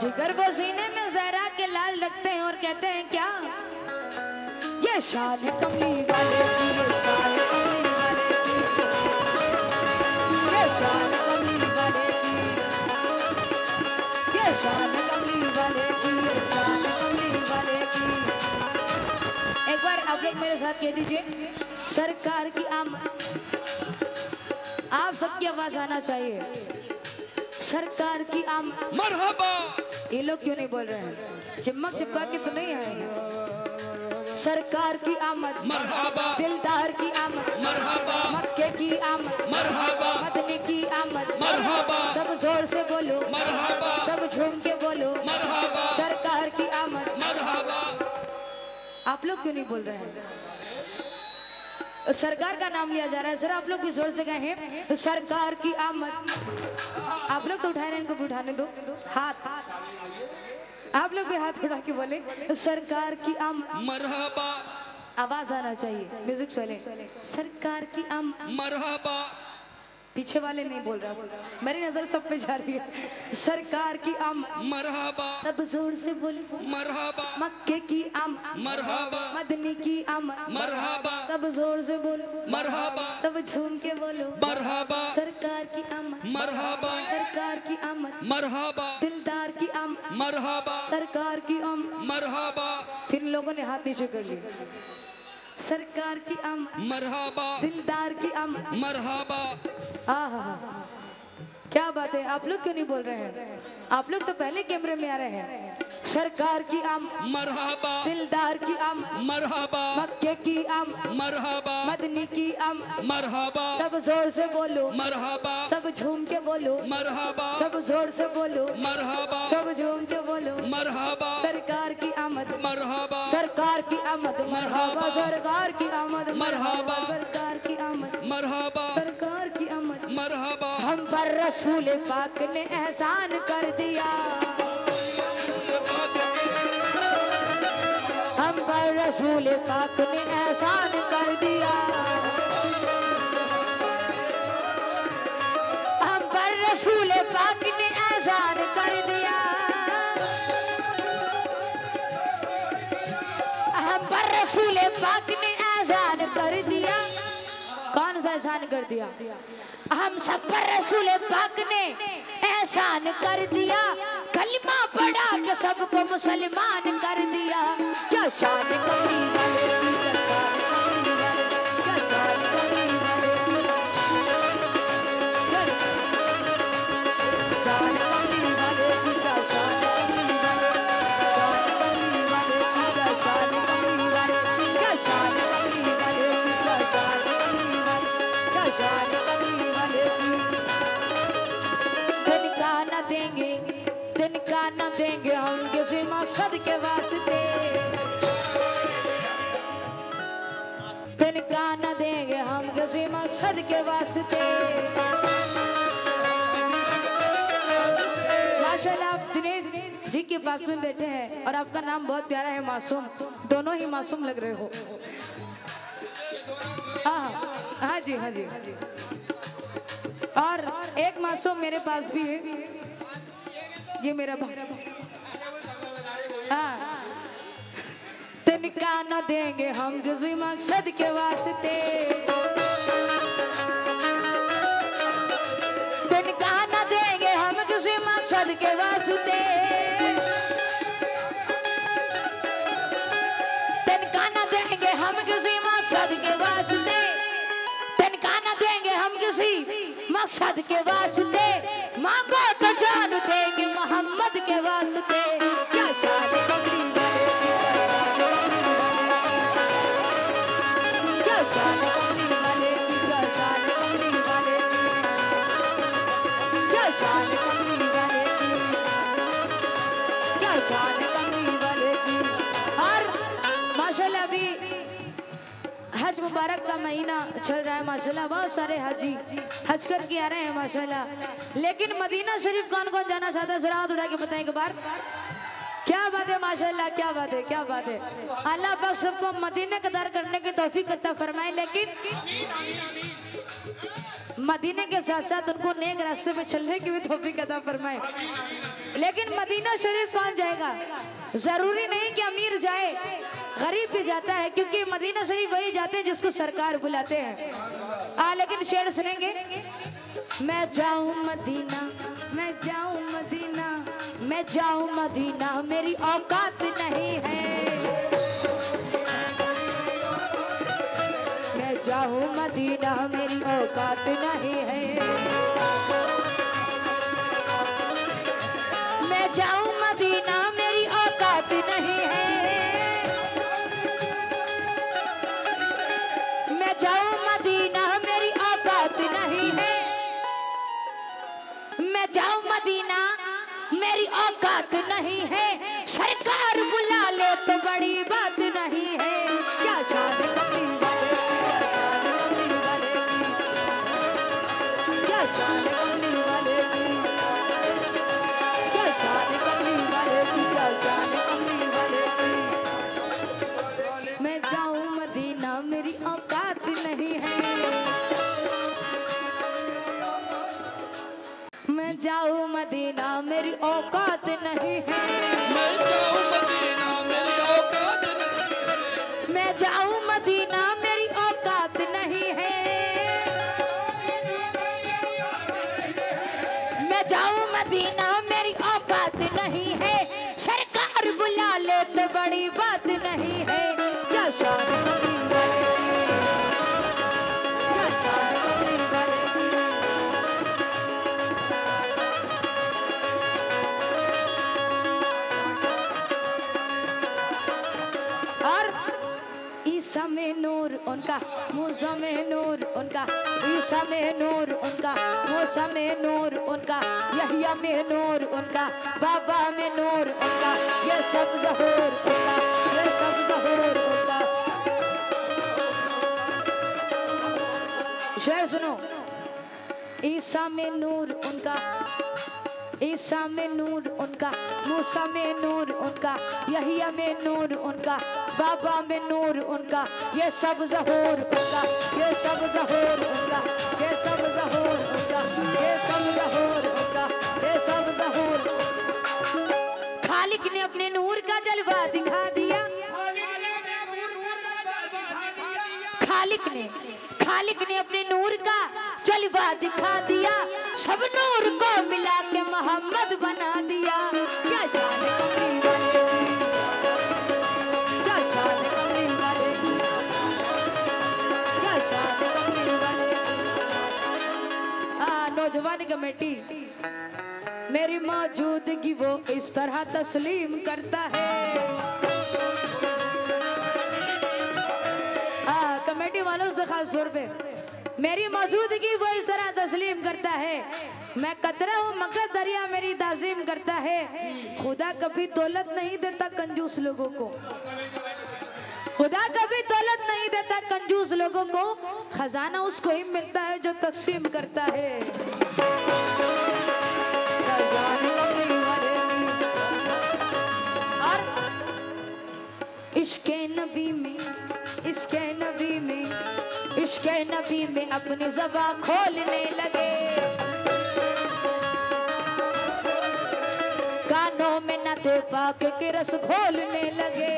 जिगर को सीने में जहरा के लाल रखते हैं और कहते हैं क्या, ये शान कमली वाले की, ये शान कमली वाले की, ये शान कमली वाले की, ये शान कमली वाले की। एक बार आप लोग मेरे साथ कह दीजिए, सरकार की आमद। आप सबकी आवाज आना चाहिए, सरकार की आमद। मरहबा। ये लोग क्यों नहीं बोल रहे हैं? चिमक चिपका के तो नहीं आएंगे। सरकार की आमद, मरहबा। दिलदार की आमद, मरहबा। मक्के की आमद, मरहबा। मदनी की आमद, मरहबा। सब जोर से बोलो, मरहबा। सब झूम के बोलो, मरहबा। सरकार की आमद। मरहबा। आप लोग क्यों नहीं बोल रहे हैं? सरकार का नाम लिया जा रहा है, सर आप लोग भी जोर से कहें, सरकार की आमद। आप लोग तो उठा रहे हैं, इनको भी उठाने दो हाथ। आप लोग भी हाथ उठा के बोले, सरकार की आमद। मरहबा। आवाज आना चाहिए, म्यूजिक चले। सरकार की आमद। मरहबा। पीछे वाले नहीं बोल रहा, मेरी नजर सब पे जा रही है। सरकार की आमद। मरहबा। सब जोर से बोलो, मरहबा। मक्के की आमद, मरहबा। मदनी की आमद, मरहबा। सब जोर से बोलो, मरहबा। सब झूम के बोलो, मरहबा। सरकार की आमद। मरहबा। सरकार की आमद, मरहबा। दिलदार की आमद, मरहबा। सरकार की आमद। मरहबा। फिर लोगों ने हाथ नीचे कर लिए, सरकार की आमद, मरहबा। दिलदार की आमद। मरहबा। आहा, क्या बात है, आप लोग क्यों नहीं बोल रहे हैं? आप लोग तो पहले कैमरे में आ रहे हैं। सरकार की आमद, मरहबा। दिलदार की आमद, मरहबा। मक्के की आमद, मरहबा। मदनी की आमद। मरहबा। सब जोर से बोलो, मरहबा। सब झूम के बोलो, मरहबा। सब जोर से बोलो, मरहबा। सब झूम के बोलो, मरहबा। सरकार की आमद। मरहबा। सरकार की आमद, मरहबा। सरकार की आमद, मरहबा। सरकार की आमद, मरहबा। सरकार की आमद। मरहबा। हम पर रसूल पाक ने एहसान कर दिया, हम पर रसूल पाक ने एहसान कर दिया, हम पर रसूल पाक ने एहसान कर दिया, हम पर रसूल पाक ने एहसान कर दिया। कौन सा एहसान कर दिया? हम सब पर रसूल पाक ने एहसान कर दिया, कलमा पढ़ा के सबको मुसलमान कर दिया। क्या शान कमली वाले की, क्या शान कमली वाले की, शान कमली वाले की, क्या शान कमली वाले की, शान कमली वाले की, क्या शान कमली वाले की, क्या शान कमली वाले की, क्या शान कमली वाले की। तिनका न देंगे, तिनका न देंगे हम किसी मकसद के वास्ते, तिनका न देंगे हम किसी मकसद के वास्ते। माशाल्लाह आप जुनैद जी के पास में बैठे हैं और आपका नाम बहुत प्यारा है, मासूम। दोनों ही मासूम लग रहे हो। हाँ जी, हाँ जी। और एक मासूम मेरे पास भी है, ये मेरा हाँ। तिनका न देंगे हम किसी मकसद के वास्ते, तिनका न देंगे हम किसी मकसद के वास्ते, तिनका न देंगे हम किसी मकसद के वास्ते, तिनका न देंगे हम किसी मकसद के वास्ते। मांगो तो जान देंगे मोहम्मद के वास्ते। क्या शान कमली वाले की, क्या शान कमली वाले की, क्या शान कमली वाले की, क्या शान कमली वाले की, क्या शान कमली वाले की। और माशाल्लाह अभी हज मुबारक का महीना चल रहा है माशाल्लाह, बहुत सारे हाजी हज करके आ रहे हैं माशाल्लाह। लेकिन मदीना शरीफ कौन कौन जाना चाहता है, जरा हाथ उठा के बताएं एक बार। क्या बात है माशाल्लाह, क्या बात है, क्या बात है। अल्लाह पाक सबको मदीने का दर करने की तौफीक अता फरमाए, लेकिन मदीने के साथ साथ उनको नेक रास्ते पे चलने की भी तौफीक अता फरमाए। लेकिन मदीना शरीफ कौन जाएगा? जरूरी नहीं कि अमीर जाए, गरीब भी जाता है, क्योंकि मदीना शरीफ वही जाते हैं जिसको सरकार बुलाते हैं। लेकिन शेर सुनेंगे। मैं जाऊं मदीना, मैं जाऊं मदीना, मैं जाऊं मदीना, मेरी औकात नहीं है। मैं जाऊं मदीना, मेरी औकात नहीं है। मैं जाऊं मदीना, मेरी औकात नहीं है। मैं जाऊं मदीना, मेरी औकात नहीं है। मैं जाऊं मदीना, मेरी औकात नहीं है। सरकार बुला ले तो बड़ी बात नहीं है। क्या शान कमली वाले की, क्या शान कमली वाले की, क्या शान कमली वाले की, क्या शान कमली वाले की। मैं जाऊं मदीना, मेरी औकात नहीं है। मैं जाऊं मदीना, मेरी औकात नहीं है। मैं जाऊं मदीना, मेरी औकात नहीं है। मैं जाऊं मदीना, मेरी औकात नहीं है। मैं जाऊं मदीना, मेरी औकात नहीं है। सरकार बुला ले तो बड़ी बात नहीं है। क्या शान कमली वाले की, क्या शान कमली वाले की। और ईसा में नूर उनका, मूसा में नूर उनका, ईसा में नूर उनका, मूसा में नूर उनका, यहिया में नूर उनका, बाबा में नूर उनका, ये सब ज़हूर उनका, ये सब ज़हूर उनका। शेर सुनो। ईसा में नूर उनका, ईसा में नूर उनका, मूसा में नूर उनका, यहिया में नूर उनका, बाबा में नूर उनका, ये सब ज़हूर उनका, ये सब ज़हूर उनका, ये सब ज़हूर उनका, ये सब ज़हूर उनका, ये सब ज़हूर। खालिक ने अपने नूर का जलवा दिखा दिया। खालिक ने अपने नूर का जलवा दिखा दिया। सब नूर को मिला के मोहम्मद बना दिया। क्या शान कमली वाले की, क्या शान कमली वाले की, क्या शान कमली वाले की। नौजवान कमेटी, मेरी मौजूदगी वो इस तरह तस्लीम करता है। कमेटी वालों से खास तौर पे, मेरी मौजूदगी वो इस तरह तस्लीम करता है। मैं कतरा हूँ मगर दरिया मेरी ताज़ीम करता है। खुदा कभी दौलत नहीं देता कंजूस लोगों को, खुदा कभी दौलत नहीं देता कंजूस लोगों को। खजाना उसको ही मिलता है जो तकसीम करता है। और इश्क़े नबी में, इश्क़े नबी में, इश्क़े नबी में अपनी ज़बां खोलने लगे। कानों में नदे पाक के रस घोलने लगे।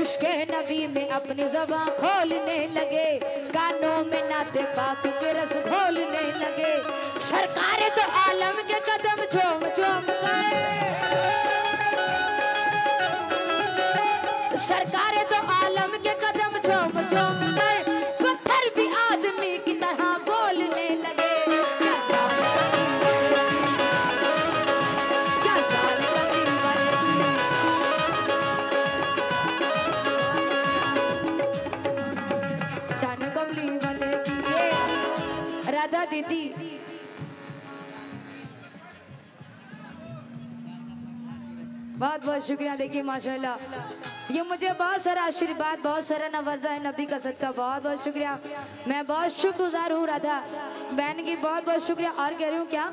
इश्क़े नबी में अपनी ज़बां खोलने लगे। कानों में नाते पाक के रस घोलने लगे। सरकार तो आलम के कदम झूम झूम कर, सरकार तो आलम के कदम झूम झूम कर, पत्थर भी आदमी की तरह बोलने लगे। क्या शान कमली वाले की, शान कमली वाले की। ये राधा दीदी बहुत बहुत शुक्रिया। देखिए माशाल्लाह ये मुझे बहुत सारा आशीर्वाद, बहुत सारा नवाजा है नबी का सदका। बहुत बहुत शुक्रिया। मैं बहुत शुक्रगुजार हूँ राधा बहन की, बहुत बहुत शुक्रिया। और कह रही हूँ क्या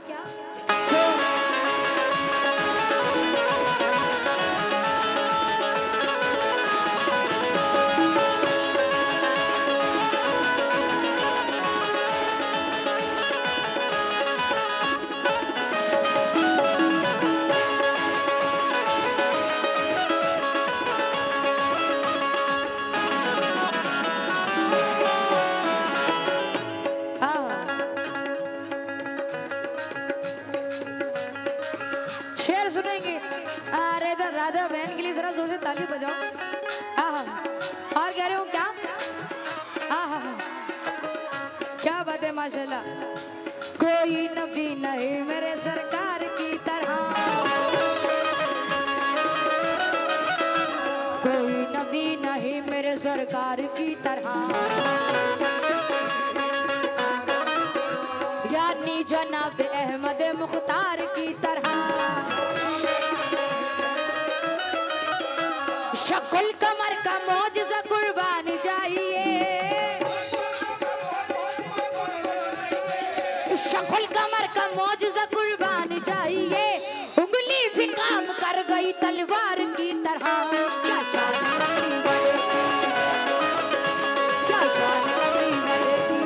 राधा बहन के लिए जरा जोर से ताली बजाओ। आहा, और कह रहे हो क्या? आहा, क्या बात है माशाल्लाह। कोई नबी नहीं मेरे सरकार की तरह, कोई नबी नहीं मेरे सरकार की तरह, यानी जनाब अहमद मुख्तार की तरह। शक्ल कमर का मौजज़ा कुर्बानी चाहिए, शक्ल कमर का मौजज़ा कुर्बानी चाहिए, उंगली भी काम कर गई तलवार की तरह। क्या शान कमली वाले की, क्या शान कमली वाले की,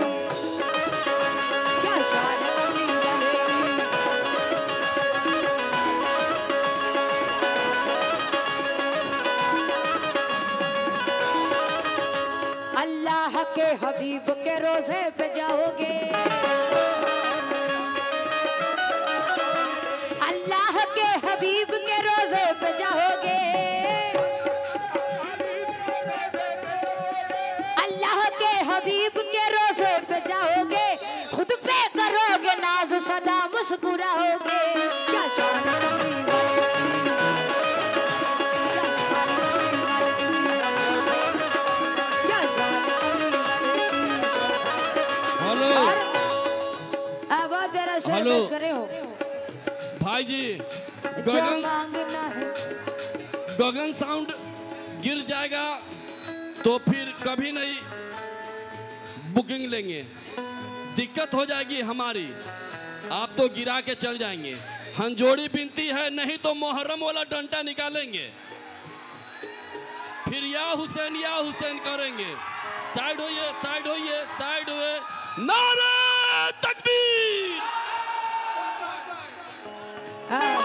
क्या शान कमली वाले की। अल्लाह के हबीब के रोज़े पे जाओगे, अल्लाह के हबीब के रोज़े पे जाओगे, अल्लाह के हबीब के रोज़े पे जाओगे, खुद पे करोगे नाज सदा मुस्कुराओगे। क्या शान कमली वाले की, क्या शान कमली वाले की, क्या शान कमली वाले की। हेलो और अब आप मेरा शेर हेलो। पेश कर रहे हो। भाई जी, जो गगन मांगना है, गगन साउंड गिर जाएगा तो फिर कभी नहीं बुकिंग लेंगे, दिक्कत हो जाएगी हमारी, आप तो गिरा के चल जाएंगे। हंजोड़ी बिनती है, नहीं तो मोहर्रम वाला डंडा निकालेंगे, फिर या हुसैन करेंगे। साइड होइए, साइड होइए, साइड हुए, नारे तकबीर। हाँ।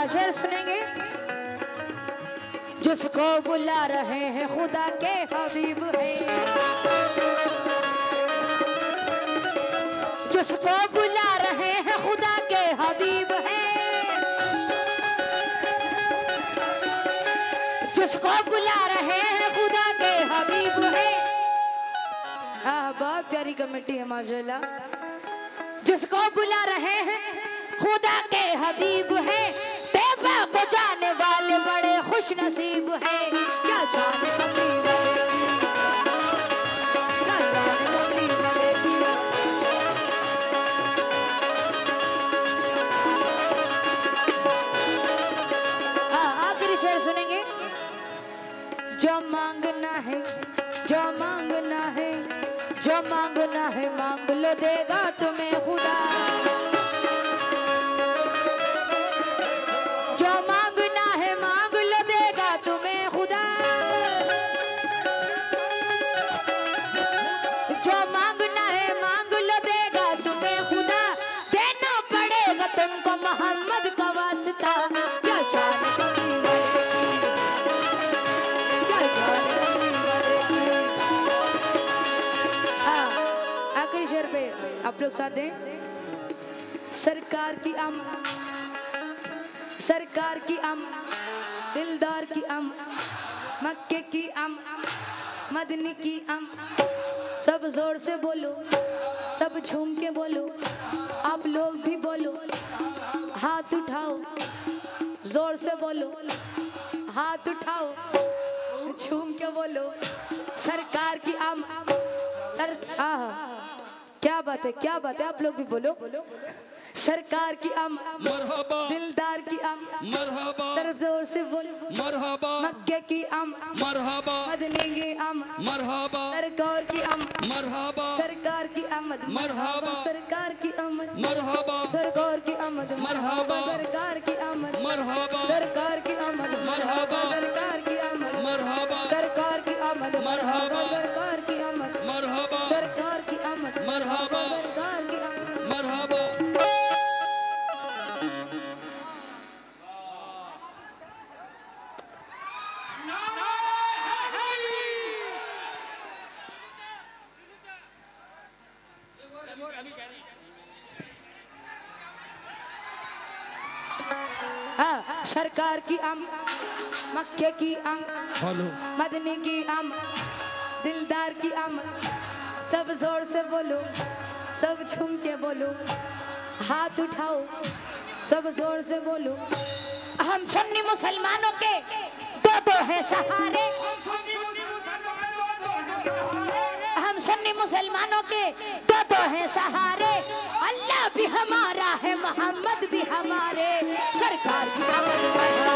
शेर सुनेंगे। जिसको बुला रहे हैं खुदा के हबीब है, जिसको बुला रहे हैं खुदा के हबीब है, जिसको बुला रहे हैं खुदा के हबीब है। बहुत प्यारी कमेटी है माशाल्लाह। जिसको बुला रहे हैं खुदा के हबीब है, तैबा को जाने वाले बड़े खुश नसीब है। क्या शान कमली वाले की, क्या शान कमली वाले की। आखिरी शेर सुनेंगे। जो मांगना है, जो मांगना है, जो मांगना है मांग लो, देगा तुम्हें खुदा। जो मांगना है मांग लो, देगा तुम्हें खुदा। जो मांगना है मांग लो, देगा तुम्हें खुदा। देना पड़ेगा तुमको मोहम्मद का वास्ता। क्या शान कमली वाले की, क्या शान कमली वाले की। आखिरी शेर पे आप लोग साथ दें। सरकार की आम, सरकार की आम, दिलदार की आम, मक्के की आम, मदनी की आम। सब जोर से बोलो, सब झूम के बोलो, आप लोग भी बोलो, हाथ उठाओ, जोर से बोलो, हाथ उठाओ, झूम के बोलो, सरकार की आम, सर। क्या बात है, क्या बात है, आप लोग भी बोलो। सरकार की आमद मरहबा दिलदार की आमद मरहबा तरफ जोर से बोल मरहबा मक्के की आमद मरहबा मदनी की आमद मरहबा सरकार की आमद मरहबा सरकार की आमद मरहबा सरकार की आमद मरहबा सरकार की आमद मरहबा सरकार की आमद मरहबा सरकार की आमद मरहबा सरकार की आमद मरहबा सरकार की आमद मरहबा सरकार की आमद मरहबा सरकार की आमद मरहबा सरकार की आमद मरहबा हाँ, सरकार की आम मक्के की आम हेलो मदनी की आम दिलदार की आम सब जोर से बोलो सब झूम के बोलो हाथ उठाओ सब जोर से बोलो हम सुन्नी मुसलमानों के दो हैं सहारे हम सुन्नी मुसलमानों के दो हैं सहारे अल्लाह भी हमारा है मोहम्मद भी हमारे सरकार की आमद